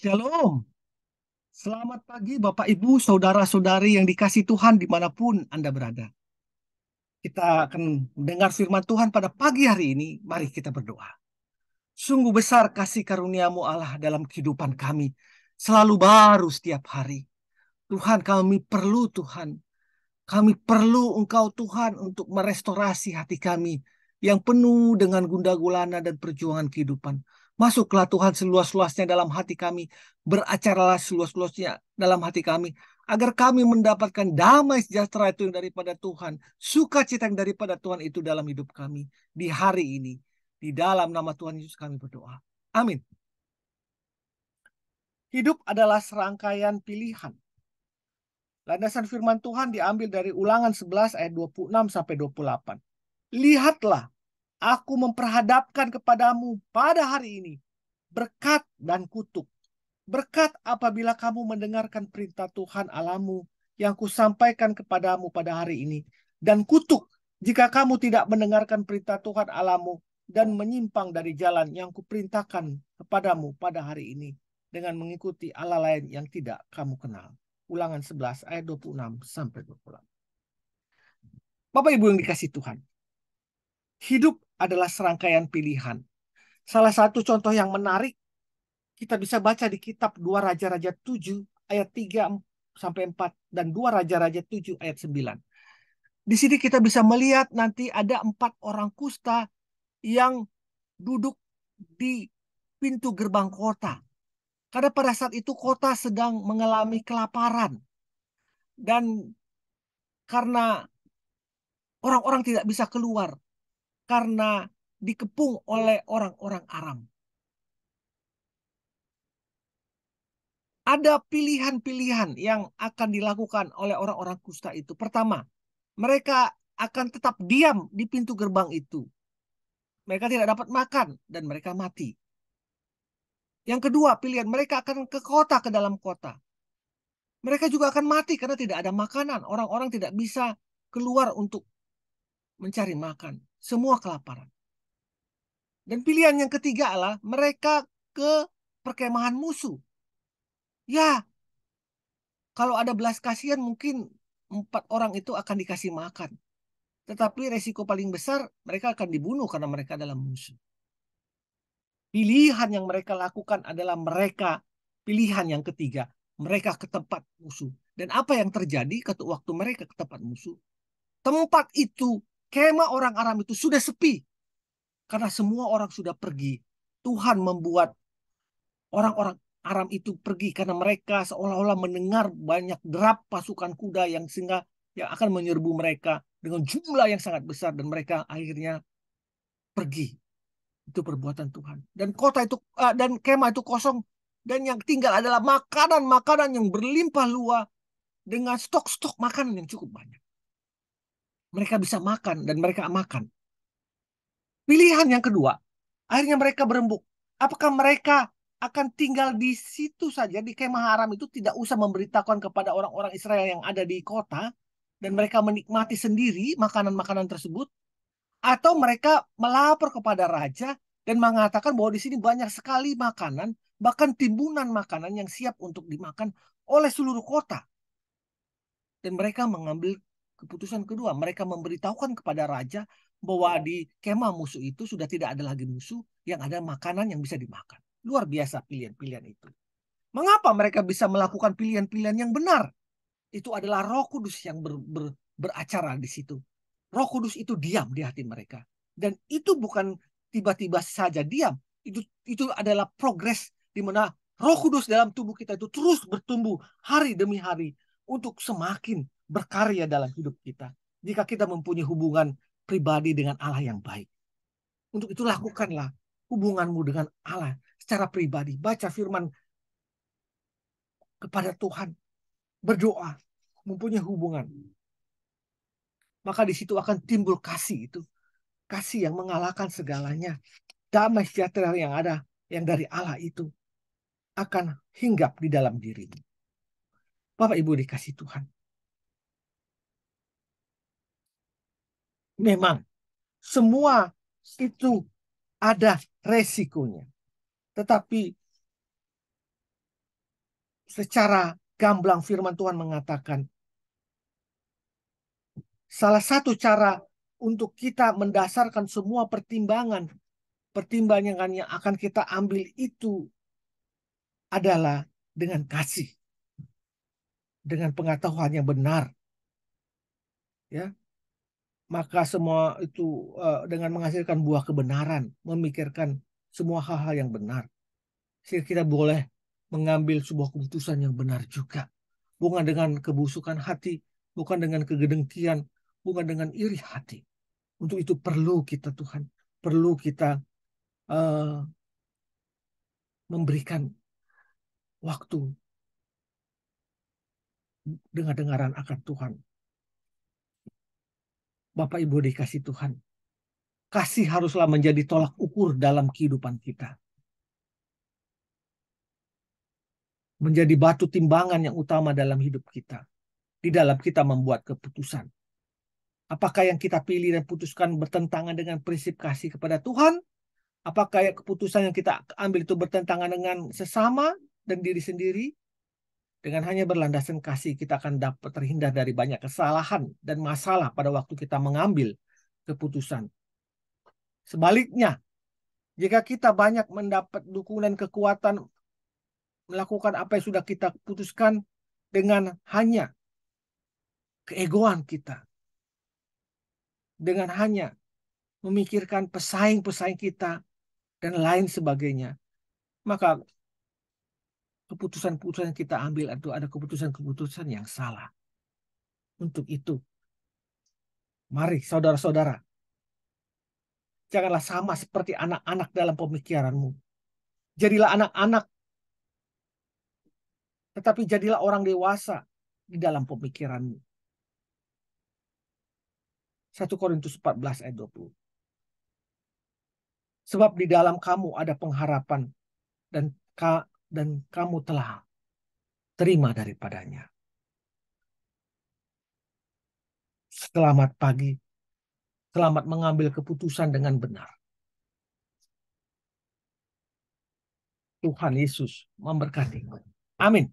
Shalom, selamat pagi Bapak Ibu, Saudara-saudari yang dikasih Tuhan dimanapun Anda berada. Kita akan mendengar firman Tuhan pada pagi hari ini, mari kita berdoa. Sungguh besar kasih karunia-Mu Allah dalam kehidupan kami, selalu baru setiap hari. Tuhan, kami perlu Tuhan. Kami perlu Engkau Tuhan untuk merestorasi hati kami yang penuh dengan gundah gulana dan perjuangan kehidupan. Masuklah Tuhan seluas-luasnya dalam hati kami. Beracaralah seluas-luasnya dalam hati kami. Agar kami mendapatkan damai sejahtera itu yang daripada Tuhan. Sukacita yang daripada Tuhan itu dalam hidup kami. Di hari ini. Di dalam nama Tuhan Yesus kami berdoa. Amin. Hidup adalah serangkaian pilihan. Landasan firman Tuhan diambil dari Ulangan 11 ayat 26 sampai 28. Lihatlah, aku memperhadapkan kepadamu pada hari ini berkat dan kutuk. Berkat apabila kamu mendengarkan perintah Tuhan Allahmu yang kusampaikan kepadamu pada hari ini. Dan kutuk jika kamu tidak mendengarkan perintah Tuhan Allahmu dan menyimpang dari jalan yang kuperintahkan kepadamu pada hari ini dengan mengikuti Allah lain yang tidak kamu kenal. Ulangan 11 ayat 26 sampai 28. Bapak Ibu yang dikasih Tuhan, hidup adalah serangkaian pilihan. Salah satu contoh yang menarik kita bisa baca di kitab 2 Raja-Raja 7 ayat 3 sampai 4 dan 2 Raja-Raja 7 ayat 9. Di sini kita bisa melihat nanti ada 4 orang kusta yang duduk di pintu gerbang kota. Karena pada saat itu kota sedang mengalami kelaparan. Dan karena orang-orang tidak bisa keluar karena dikepung oleh orang-orang Aram. Ada pilihan-pilihan yang akan dilakukan oleh orang-orang kusta itu. Pertama, mereka akan tetap diam di pintu gerbang itu. Mereka tidak dapat makan dan mereka mati. Yang kedua, pilihan mereka akan ke kota, ke dalam kota. Mereka juga akan mati karena tidak ada makanan. Orang-orang tidak bisa keluar untuk mencari makan. Semua kelaparan. Dan pilihan yang ketiga adalah mereka ke perkemahan musuh. Ya, kalau ada belas kasihan mungkin 4 orang itu akan dikasih makan. Tetapi resiko paling besar mereka akan dibunuh karena mereka adalah musuh. Pilihan yang mereka lakukan adalah mereka pilihan yang ketiga. Mereka ke tempat musuh. Dan apa yang terjadi waktu mereka ke tempat musuh? Tempat itu, kemah orang Aram itu sudah sepi. Karena semua orang sudah pergi. Tuhan membuat orang-orang Aram itu pergi karena mereka seolah-olah mendengar banyak derap pasukan kuda yang sehingga yang akan menyerbu mereka dengan jumlah yang sangat besar dan mereka akhirnya pergi. Itu perbuatan Tuhan. Dan kota itu dan kemah itu kosong dan yang tinggal adalah makanan-makanan yang berlimpah luas dengan stok-stok makanan yang cukup banyak. Mereka bisa makan dan mereka makan. Pilihan yang kedua, akhirnya mereka berembuk. Apakah mereka akan tinggal di situ saja di kemah haram itu tidak usah memberitahukan kepada orang-orang Israel yang ada di kota dan mereka menikmati sendiri makanan-makanan tersebut, atau mereka melapor kepada raja dan mengatakan bahwa di sini banyak sekali makanan, bahkan timbunan makanan yang siap untuk dimakan oleh seluruh kota. Dan mereka mengambil keputusan kedua. Mereka memberitahukan kepada raja bahwa di kemah musuh itu sudah tidak ada lagi musuh, yang ada makanan yang bisa dimakan. Luar biasa pilihan-pilihan itu. Mengapa mereka bisa melakukan pilihan-pilihan yang benar? Itu adalah Roh Kudus yang beracara di situ. Roh Kudus itu diam di hati mereka. Dan itu bukan tiba-tiba saja diam. Itu adalah progres di mana Roh Kudus dalam tubuh kita itu terus bertumbuh hari demi hari untuk semakin berkarya dalam hidup kita. Jika kita mempunyai hubungan pribadi dengan Allah yang baik. Untuk itu lakukanlah hubunganmu dengan Allah secara pribadi. Baca firman kepada Tuhan. Berdoa. Mempunyai hubungan. Maka di situ akan timbul kasih itu. Kasih yang mengalahkan segalanya. Damai sejahtera yang ada, yang dari Allah itu akan hinggap di dalam dirimu. Bapak Ibu dikasih Tuhan. Memang semua itu ada resikonya. Tetapi secara gamblang firman Tuhan mengatakan, salah satu cara untuk kita mendasarkan semua pertimbangan yang akan kita ambil itu adalah dengan kasih, dengan pengetahuan yang benar, ya. Maka semua itu dengan menghasilkan buah kebenaran, memikirkan semua hal-hal yang benar, sehingga kita boleh mengambil sebuah keputusan yang benar juga, bukan dengan kebusukan hati, bukan dengan kegedengkian, bukan dengan iri hati. Untuk itu perlu kita, Tuhan, perlu kita memberikan waktu dengar-dengaran akan Tuhan. Bapak Ibu dikasih Tuhan, kasih haruslah menjadi tolak ukur dalam kehidupan kita. Menjadi batu timbangan yang utama dalam hidup kita. Di dalam kita membuat keputusan. Apakah yang kita pilih dan putuskan bertentangan dengan prinsip kasih kepada Tuhan? Apakah keputusan yang kita ambil itu bertentangan dengan sesama dan diri sendiri? Dengan hanya berlandaskan kasih, kita akan dapat terhindar dari banyak kesalahan dan masalah pada waktu kita mengambil keputusan. Sebaliknya, jika kita banyak mendapat dukungan kekuatan melakukan apa yang sudah kita putuskan dengan hanya keegoan kita, dengan hanya memikirkan pesaing-pesaing kita dan lain sebagainya, maka keputusan-keputusan yang kita ambil itu ada keputusan-keputusan yang salah. Untuk itu, mari saudara-saudara, janganlah sama seperti anak-anak dalam pemikiranmu. Jadilah anak-anak, tetapi jadilah orang dewasa di dalam pemikiranmu. 1 Korintus 14 ayat 20. Sebab di dalam kamu ada pengharapan dan kamu telah terima daripadanya. Selamat pagi. Selamat mengambil keputusan dengan benar. Tuhan Yesus memberkati. Amin.